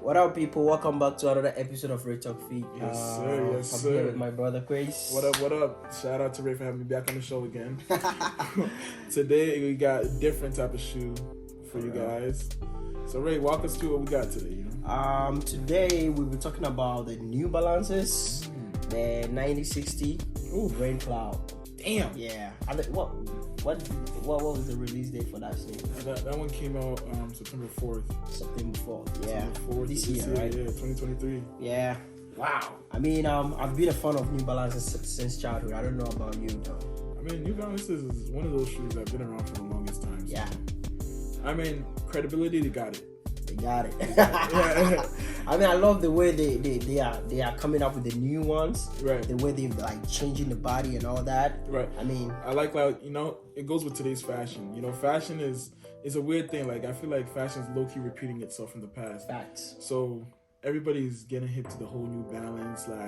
What up, people? Welcome back to another episode of Ray Talk Feed. Yes, sir. Yes, I'm sir. here with my brother Chris. What up? What up? Shout out to Ray for having me back on the show again. Today we got a different type of shoe for you guys. So Ray, walk us through what we got today. Today we'll be talking about the New Balances, the 9060 Rain Cloud. Damn. Yeah. I think, what was the release date for that thing? That one came out September 4th. September 4th. Yeah. September 4th This year, right? Yeah, 2023. Yeah. Wow. I mean, I've been a fan of New Balances since childhood. I don't know about you though. I mean, New Balances is one of those shoes that have been around for the longest time. So. Yeah. I mean, credibility, they got it. They got it. Yeah. I mean, I love the way they are coming up with the new ones. Right. The way they're like changing the body and all that. Right. I mean, I like it goes with today's fashion. Fashion is a weird thing. Like, I feel like fashion is low key repeating itself from the past. facts. So everybody's getting hip to the whole New Balance /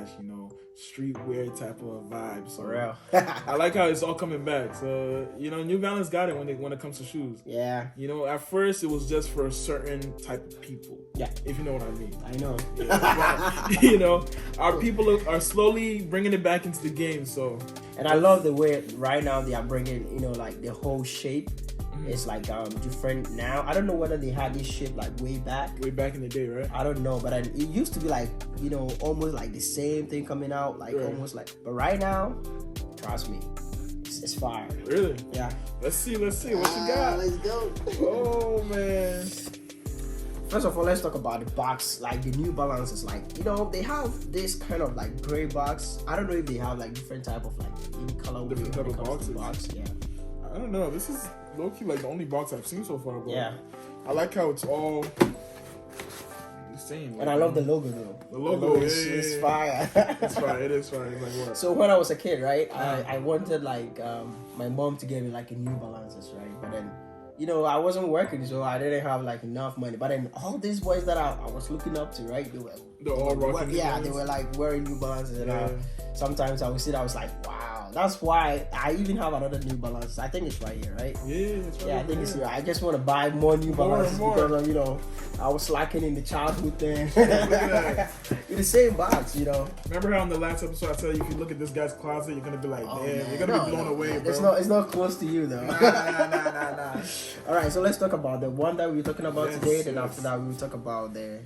streetwear type of vibe. So For real. I like how it's all coming back. So New Balance got it when it comes to shoes. Yeah. At first it was just for a certain type of people. Yeah. If you know what I mean. I know. Yeah. Our people are slowly bringing it back into the game. So. And I love the way right now they are bringing, like the whole shape. It's like different now. I don't know whether they had this shape like way back in the day, right? I don't know, but it used to be like almost like the same thing coming out, like almost like. But right now, trust me, it's fire. Really? Yeah. Let's see what you got. Let's go. Oh man. First of all, let's talk about the box. Like the New Balances, like they have this kind of like gray box. I don't know if they have like different type of like in color. Different type of boxes. Box. Yeah. I don't know. This is low-key like the only box I've seen so far, bro. Yeah. I like how it's all the same. Like, And I love the logo though. The logo is fire. It's fire. It is fire. It's like what? So when I was a kid, right, I wanted like my mom to get me like a New Balances, right? But then, I wasn't working, so I didn't have like enough money. But then all these boys that I was looking up to, right, They're all rocking. they were like wearing New Balances, and sometimes I would sit, I was like, wow. That's why I even have another New Balance. I think it's right here, right? Yeah, it's right. Yeah, I think it's here. I just want to buy more New Balances because of, I was slacking in the childhood thing. Look at that. In the same box, Remember how in the last episode I tell you if you look at this guy's closet, you're gonna be like, you're gonna be blown away, bro. It's not close to you though. Nah. All right, so let's talk about the one that we're talking about today. Then yes. after that, we'll talk about the.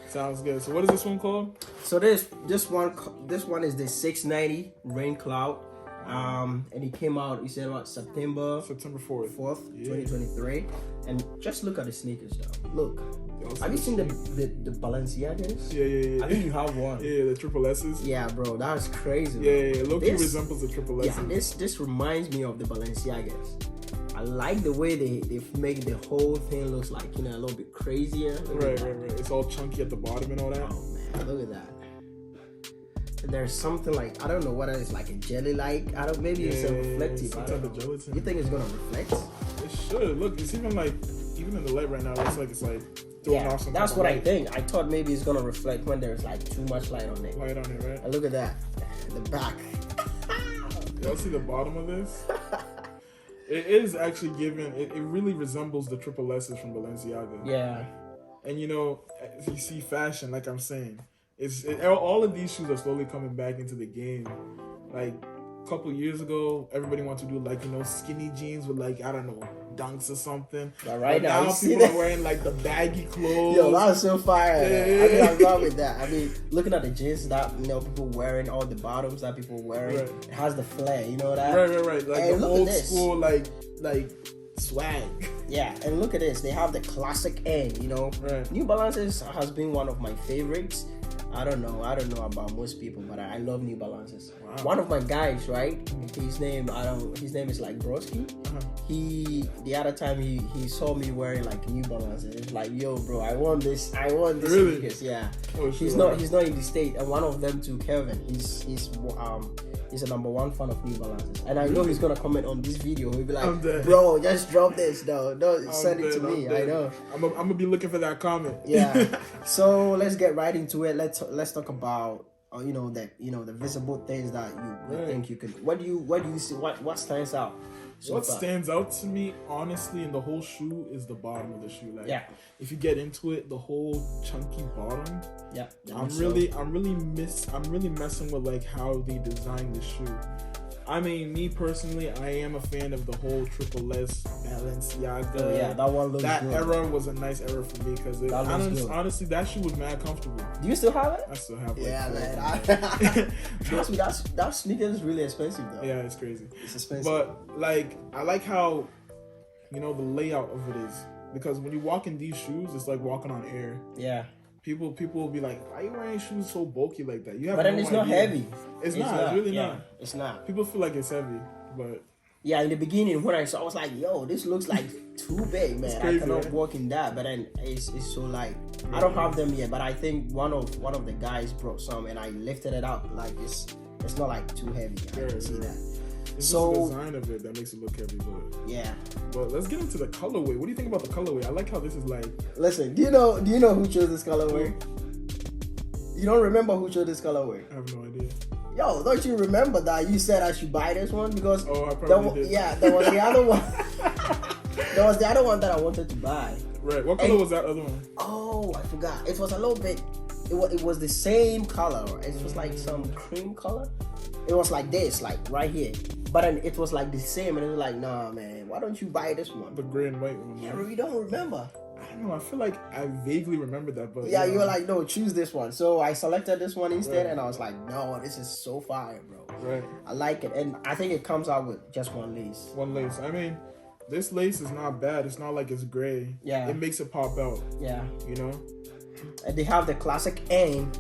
Sounds good. So what is this one called? So this one is the 690 Rain Cloud. And it came out, you said about September 4th, 2023. And just look at the sneakers though. Look. Have you seen the Balenciagas? Yeah. I think you have one. Yeah, the triple S's. Yeah, bro, that's crazy. Yeah. Low-key resembles the triple S's. Yeah, this reminds me of the Balenciagas. I like the way they make the whole thing looks like, a little bit crazier. Right. It's all chunky at the bottom and all that. Oh man, look at that. There's something like, I don't know whether it's like a jelly-like. Maybe it's a reflective. Some type of gelatin. You think it's gonna reflect? It should. Look, it's even in the light right now. It looks like it's like throwing off some. That's what I think. I thought maybe it's gonna reflect when there's like too much light on it. Light on it, right? And look at that, the back. Y'all see the bottom of this? It is actually given. It really resembles the triple S's from Balenciaga. Yeah. And if you see fashion, like I'm saying. All of these shoes are slowly coming back into the game. Like a couple years ago, everybody wanted to do skinny jeans with I don't know, dunks or something. But right now people are wearing the baggy clothes. Yo, that's so fire. Yeah. I mean, I'm wrong with that. I mean, looking at the jeans that people wearing, all the bottoms that people wearing, it has the flare. You know that? Right. Like and the old school like swag. Yeah, and look at this. They have the classic end. Right. New Balances has been one of my favorites. I don't know about most people, but I love New Balances. Wow. One of my guys, right? His name is like Broski. The other time he saw me wearing New Balances. It's like, yo, bro, I want this. Really? Sneakers. Yeah. Oh, he's not in the state, and one of them too, Kelvin. He's a #1 fan of New Balances, and I know he's gonna comment on this video. He'll be like, "Bro, just drop this, though. Don't send it to me." I know. I'm gonna be looking for that comment. Yeah. So let's get right into it. Let's talk about or the visible things that you Right. think you can. What do you see? What stands out? So What far? stands out to me, honestly, in the whole shoe is the bottom of the shoe. Like, Yeah. if you get into it, the whole chunky bottom. Yeah. I'm really messing with like how they designed the shoe. I mean, me personally, I am a fan of the whole Triple S Balenciaga. Oh, yeah, that one looks That good. era was a nice era for me because honestly, that shoe was mad comfortable. Do you still have it? I still have. Yeah, like, man. Trust me, that sneaker is really expensive though. yeah, it's crazy. It's expensive. But like, I like how, the layout of it is, because when you walk in these shoes, it's like walking on air. Yeah. People will be like, "Why are you wearing shoes so bulky like that?" You have But then no it's not idea. heavy. It's not. It's really yeah, not. It's not. People feel like it's heavy, but Yeah, in the beginning when I saw, I was like, "Yo, this looks like too big, man. crazy, I cannot right? walk in that." But then it's so light. I don't have them yet, but I think one of the guys brought some, and I lifted it up. Like it's not like too heavy. I can see that. it's So- just the design of it that makes it look heavy. Yeah. But let's get into the colorway. What do you think about the colorway? I like how this is like. Listen, do you know who chose this colorway? You don't remember who chose this colorway? I have no idea. Yo, don't you remember that you said I should buy this one because Oh, I probably did. yeah, there was the other one. There was the other one that I wanted to buy. Right. What color was that other one? Oh, I forgot. It was a little bit. It was the same color. It was like some cream color. It was like this, like right here. But then it was like the same, and it was like, nah, man, why don't you buy this one? The gray and white one. Yeah, right? really don't remember. I don't know. I feel like I vaguely remember that, but Yeah, you were like, no, choose this one. So I selected this one instead, Right. and I was like, no, this is so fire, bro. right. I like it, and I think it comes out with just one lace. One lace. I mean, this lace is not bad. It's not like it's gray. Yeah. It makes it pop out. Yeah, You know. and they have the classic N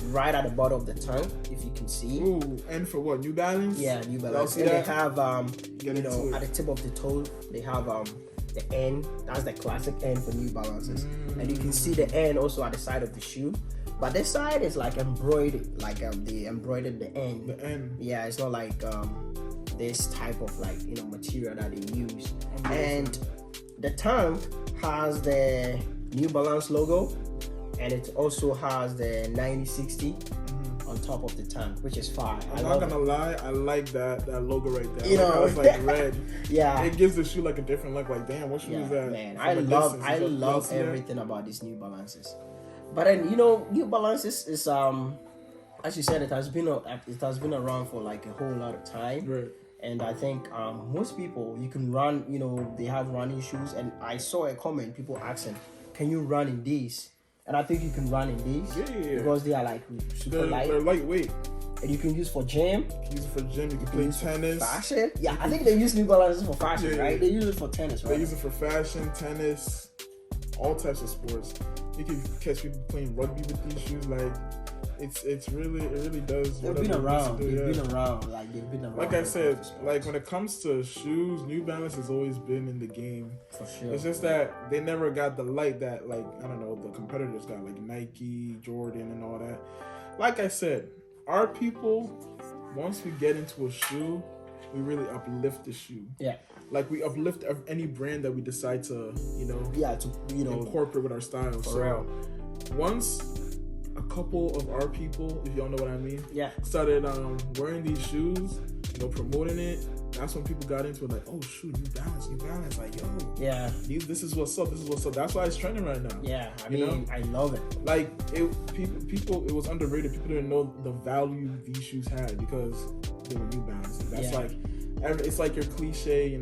right at the bottom of the tongue, if you can see. Ooh, and for what? New Balance. Yeah, New Y'all Balance. see And that? they have Get into it. at the tip of the toe, they have the N. That's the classic N for New Balances. And you can see the N also at the side of the shoe. But this side is like embroidered, like they embroidered the N. The N. Yeah, it's not like this type of like material that they use. And the tongue has the New Balance logo, and it also has the 9060 on top of the tongue, which is fire. I'm not gonna lie, I like that logo right there. You I like how know. it's like red. Yeah. It gives the shoe like a different look. Like, damn, what shoe is that? Man, From I a love distance, I it's like, love y'all see that? everything about these New Balances. But then New Balances is as you said, it has been around for like a whole lot of time. Right. And I think most people, you can run, they have running shoes. And I saw a comment, people asking, can you run in these? And I think you can run in these Yeah. because they are like super light. They're lightweight. And you can use for gym, You can use it for gym. You can you play use for tennis. fashion. Yeah, I think they use New Balances for fashion, Yeah. right? They use it for tennis, They right? use it for fashion, tennis, all types of sports. You can catch people playing rugby with these shoes. Like, it really does. They've whatever been it around. needs to do, They've yeah. been around. Like they've been around. Like I for said, sports. like when it comes to shoes, New Balance has always been in the game. For sure. It's just that they never got the light that, like, I don't know, the competitors got, like Nike, Jordan, and all that. Like I said, our people, once we get into a shoe, we really uplift the shoe. Yeah. Like, we uplift any brand that we decide to, Yeah, to incorporate with our style. So real. once a couple of our people, if y'all know what I mean, Yeah. started wearing these shoes, promoting it, that's when people got into it, like, oh shoot, New Balance, like, yo, Yeah. this is what's up. That's why it's trending right now. Yeah. I You mean, know? I love it. Like, people, it was underrated. People didn't know the value these shoes had because they were New Balance. That's Yeah. like, it's like your cliche,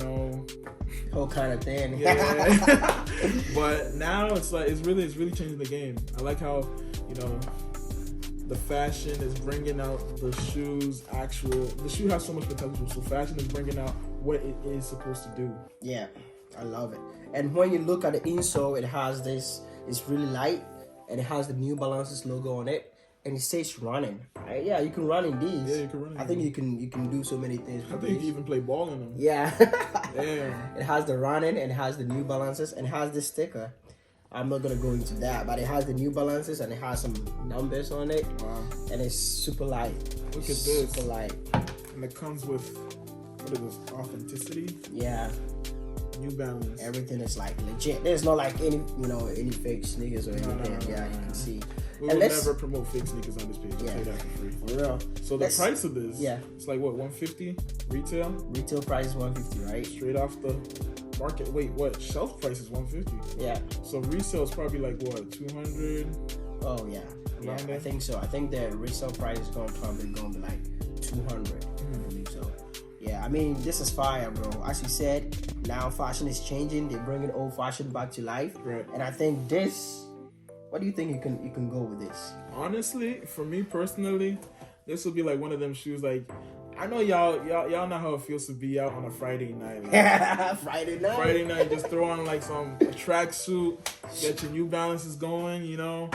Whole kind of thing. yeah. But now it's like it's really changing the game. I like how the fashion is bringing out the shoes. The shoe has so much potential. So fashion is bringing out what it is supposed to do. Yeah, I love it. And when you look at the insole, it has this. It's really light, and it has the New Balances logo on it, and it says running. Right? Yeah, you can run in these. Yeah, you can run in I think these. you can do so many things. I With think you these. can even play ball in them. Yeah. Damn. It has the running, and it has the New Balances, and it has this sticker. I'm not gonna go into that, but it has the New Balances, and it has some numbers on it, Wow. and it's super light. Look at It's this. Super light. And it comes with, what is this, authenticity? Yeah, New Balance. everything is like legit. There's not like any fake sneakers or anything. no, Yeah, no, you no. can see. We will never promote fake sneakers on this page. I'll tell you that for free. For real. So the price of this, yeah, it's like what, 150 retail? Retail price is 150, right? Straight off the market. Wait, what? Shelf price is 150. Yeah. So resale is probably like what, 200? Oh yeah. Yeah, I think so. I think the resale price is probably going to be like 200. I believe so. Yeah, I mean, this is fire, bro. As you said, now fashion is changing. They're bringing old fashion back to life. Right. And I think this. What do you think you can go with this? Honestly, for me personally, this will be like one of them shoes. Like, I know y'all know how it feels to be out on a Friday night. Like, Friday night, just throw on like some tracksuit, get your New Balances going, you know.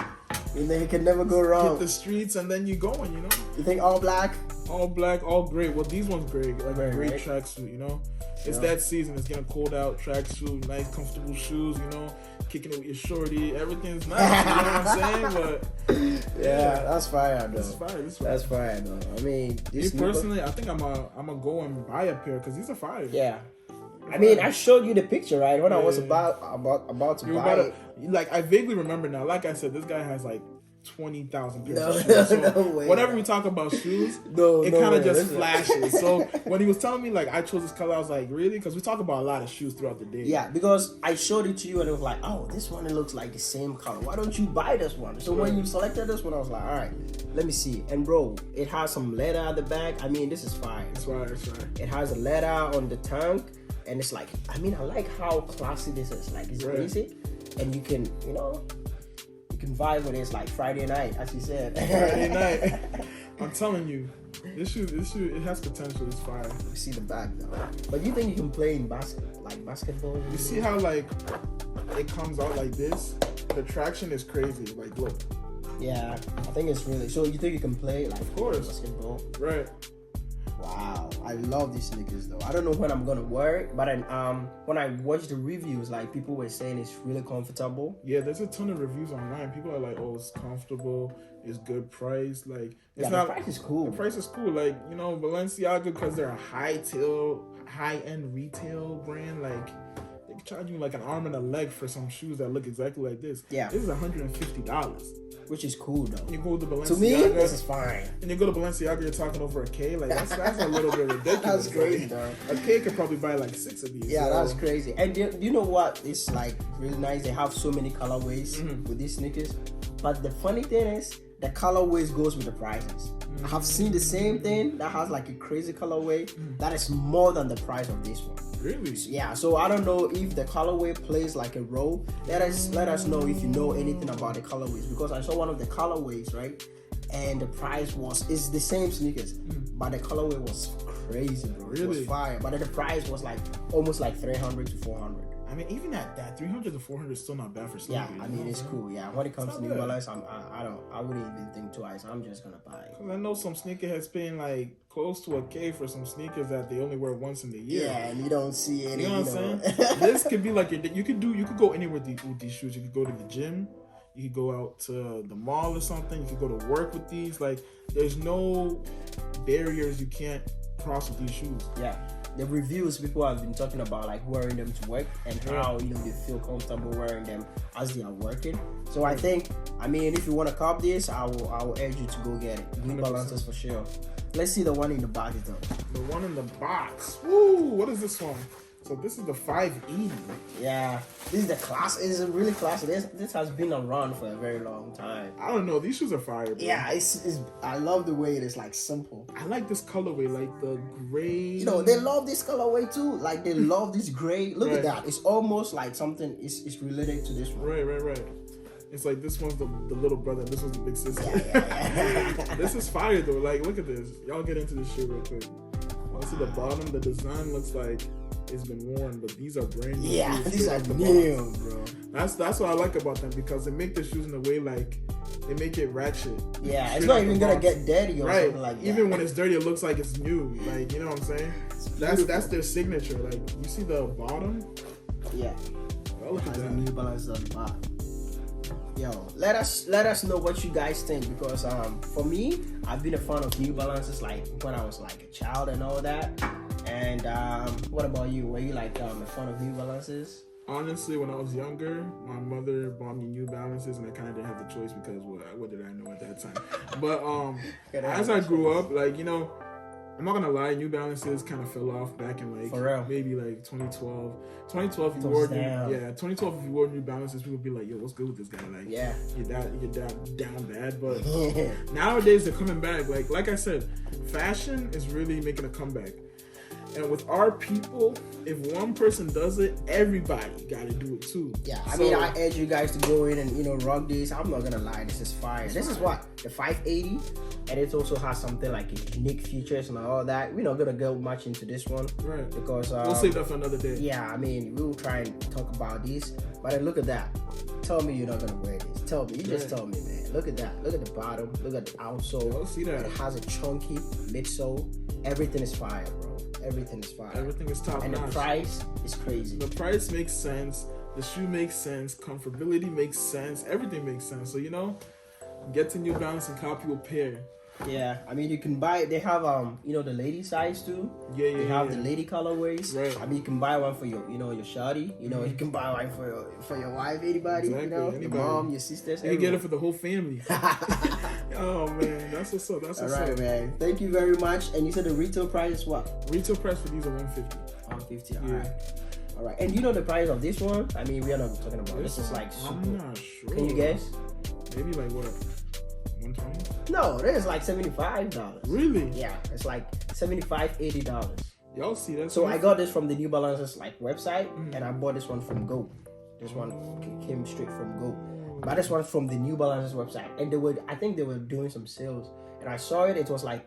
And then you can never go wrong. Hit the streets and then you going, you know. You think all black? All black, all gray. Well, these ones gray, like a gray right? Tracksuit, you know. It's that season. It's getting cold out. Tracksuit, nice, comfortable shoes, you know. Kicking it with your shorty. Everything's nice. You know what I'm saying? But yeah, that's fire, though. That's fire, though. I mean, this personally, I think I'm gonna go and buy a pair because these are fire. Yeah. I mean, I showed you the picture, right? When I was about to buy it. Like, I vaguely remember now. Like I said, this guy has like 20,000 pairs of shoes. So no way. Whenever we talk about shoes, it kind of just flashes. So when he was telling me like I chose this color, I was like, really? Because we talk about a lot of shoes throughout the day. Yeah, because I showed it to you and it was like, oh, this one, it looks like the same color. Why don't you buy this one? So when you selected this one, I was like, all right, let me see. And bro, it has some leather at the back. I mean, this is fire. That's right. It has a leather on the tank. And it's like, I mean, I like how classy this is. Like, it's basic. And you can, you know, you can vibe with it. It's like Friday night, as you said. Friday night. I'm telling you, this shoe, it has potential. It's fire. You see the back though. But you think you can play in basketball? You see how like it comes out like this? The traction is crazy. Like, look. Yeah, I think it's really. So you think you can play like, of course, basketball? Right. Wow, I love these sneakers though. I don't know when I'm gonna wear it, but when I watched the reviews, like people were saying it's really comfortable. Yeah, there's a ton of reviews online. People are like, "Oh, it's comfortable, it's good price." Like, it's the price is cool. The price is cool. Like, you know, Balenciaga, because they're a high-end retail brand. Like, they can charge you like an arm and a leg for some shoes that look exactly like this. Yeah, this is $150. Which is cool though. You go to Balenciaga. To me, this is fine. And you go to Balenciaga, you're talking over a K. Like that's a little bit ridiculous. That's crazy, though. A K could probably buy like 6 of these. Yeah, so. That's crazy. And you know what? It's like really nice. They have so many colorways with these sneakers. But the funny thing is, the colorways goes with the prices. I have seen the same thing that has like a crazy colorway that is more than the price of this one. Really? Yeah, so I don't know if the colorway plays like a role. Let us know if you know anything about the colorways, because I saw one of the colorways, right? And the price it's the same sneakers, but the colorway was crazy, bro. Really? It was fire. But the price was like almost like 300 to 400. I mean, even at that, 300 to 400 is still not bad for sneakers. Yeah, I mean, it's cool. Yeah, when it comes to New Balance, I wouldn't even think twice. I'm just gonna buy it. Cause I know some sneakerheads paying like close to a K for some sneakers that they only wear once in the year. Yeah, and you don't see any. You know what I'm saying? This could be like you could go anywhere with these shoes. You could go to the gym. You could go out to the mall or something. You could go to work with these. Like, there's no barriers you can't cross with these shoes. Yeah. The reviews, people have been talking about like wearing them to work and how they feel comfortable wearing them as they are working. So I think, I mean, if you want to cop this, I will urge you to go get it. New Balances for sure. Let's see the one in the box though. The one in the box. Woo! What is this one? So this is the 580. Yeah, this is the class. It's a really classic. This has been around for a very long time. I don't know. These shoes are fire, bro. Yeah, I love the way it is like simple. I like this colorway, like the gray. You know, they love this colorway too. Like they love this gray. Look at that. It's almost like something is related to this one. Right. It's like this one's the little brother, this one's the big sister. Yeah. This is fire though. Like, look at this. Y'all get into this shoe real quick. Also, the bottom, the design looks like it's been worn, but these are brand new. Yeah, shoes. these are new, bro. That's what I like about them, because they make the shoes in a way like they make it ratchet. Yeah, it's not even gonna get dirty or something like that. Even when it's dirty, it looks like it's new. Like, you know what I'm saying? That's their signature. Like, you see the bottom? Yeah. Oh, look at that. New Balance on the bottom. Yo, let us know what you guys think, because for me, I've been a fan of New Balances like when I was like a child and all that. And what about you? Were you like a fan of New Balances? Honestly, when I was younger, my mother bought me New Balances, and I kind of didn't have the choice because what did I know at that time? But as I grew up, like, you know, I'm not gonna lie, New Balances kind of fell off back in like maybe like 2012. 2012, if you wore 2012, if you wore New Balances, people would be like, "Yo, what's good with this guy?" Like, you're that down bad. But nowadays they're coming back. Like I said, fashion is really making a comeback. And with our people, if one person does it, everybody got to do it too. Yeah, I mean, I urge you guys to go in and, you know, rock this. I'm not going to lie, this is fire. This is what? The 580. And it also has something like unique features and all that. We're not going to go much into this one. Right. Because... we'll save that for another day. Yeah, I mean, we'll try and talk about this. But then look at that. Tell me you're not going to wear this. Tell me. You just tell me, man. Look at that. Look at the bottom. Look at the outsole. I'll see that. It has a chunky midsole. Everything is fire, bro. Everything is fire. Everything is top notch. And the price is crazy. The price makes sense. The shoe makes sense. Comfortability makes sense. Everything makes sense. So, you know, get to New Balance and copy a pair. Yeah, I mean, you can buy. They have you know, the lady size too. They have the lady colorways. Right. I mean, you can buy one for your, you know, your shawty. You know, you can buy one for your wife, anybody. Exactly. You know, anybody. your mom, your sisters. You can get it for the whole family. Oh man, that's what's up. That's what's up. All right, man. Thank you very much. And you said the retail price is what? Retail price for these are $150. $150. All right. All right. And you know the price of this one? I mean, we are not talking about this. Is like super. I'm not sure. Can you guess? Maybe like what? 120? No, this is like $75. Really? Yeah, it's like $75-$80. Y'all see that? So I got this from the New Balances like website, and I bought this one from Go. This one came straight from Go. But this one's from the New Balances website, and I think they were doing some sales, and I saw it. It was like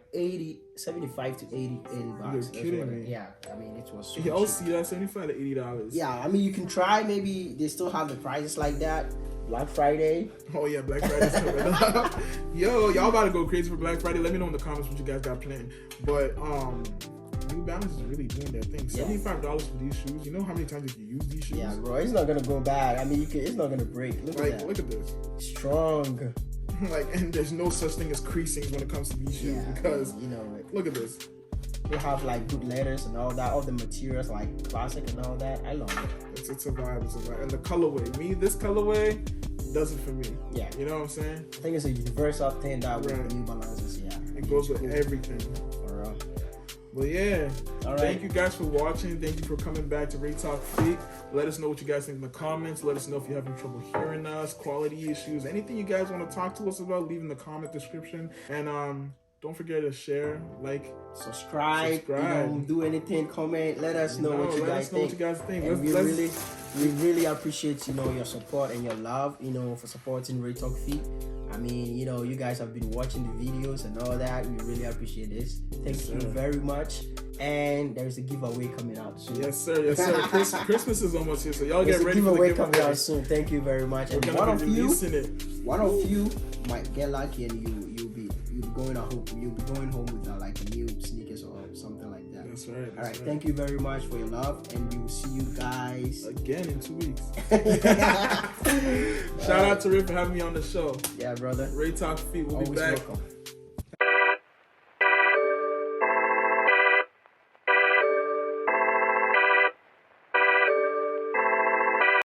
75 to 80 bucks. You're kidding me? Yeah, I mean it was. Y'all see that? $75 to $80. Yeah, I mean you can try. Maybe they still have the prices like that. Black Friday. Oh yeah, Black Friday's coming up. Yo, y'all about to go crazy for Black Friday. Let me know in the comments what you guys got planned. But New Balance is really doing their thing. $75 for these shoes. You know how many times you can use these shoes? Yeah, bro, it's not gonna go bad. I mean, it's not gonna break. Look at that. Look at this. Strong. And there's no such thing as creasings when it comes to these shoes because you know it. Look at this. They have like good leathers and all that. All the materials like classic and all that. I love it. It's a vibe. It's a vibe. And the colorway. This colorway does it for me. Yeah. You know what I'm saying? I think it's a universal thing that with the New Balances. Yeah. It goes with everything. For real. Well, yeah. All right. Thank you guys for watching. Thank you for coming back to Ray Talk Feet. Let us know what you guys think in the comments. Let us know if you're having trouble hearing us, quality issues, anything you guys want to talk to us about, leave in the comment description. And don't forget to share, like, subscribe. You know, do anything, comment. Let us know what you guys think. And we really appreciate, you know, your support and your love, you know, for supporting Ray Talk Feet. I mean, you know, you guys have been watching the videos and all that. We really appreciate this. Thank you very much. And there's a giveaway coming out soon. Yes, sir. Yes, sir. Christmas is almost here, so y'all get ready for the giveaway coming out soon. Thank you very much. And one of you might get lucky, and you'll be going home with like new sneakers or something like that. That's right. All right. Thank you very much for your love, and we will see you guys again in 2 weeks. Shout out to Ray for having me on the show. Yeah, brother. Ray Talk Feet. We'll be back. Welcome.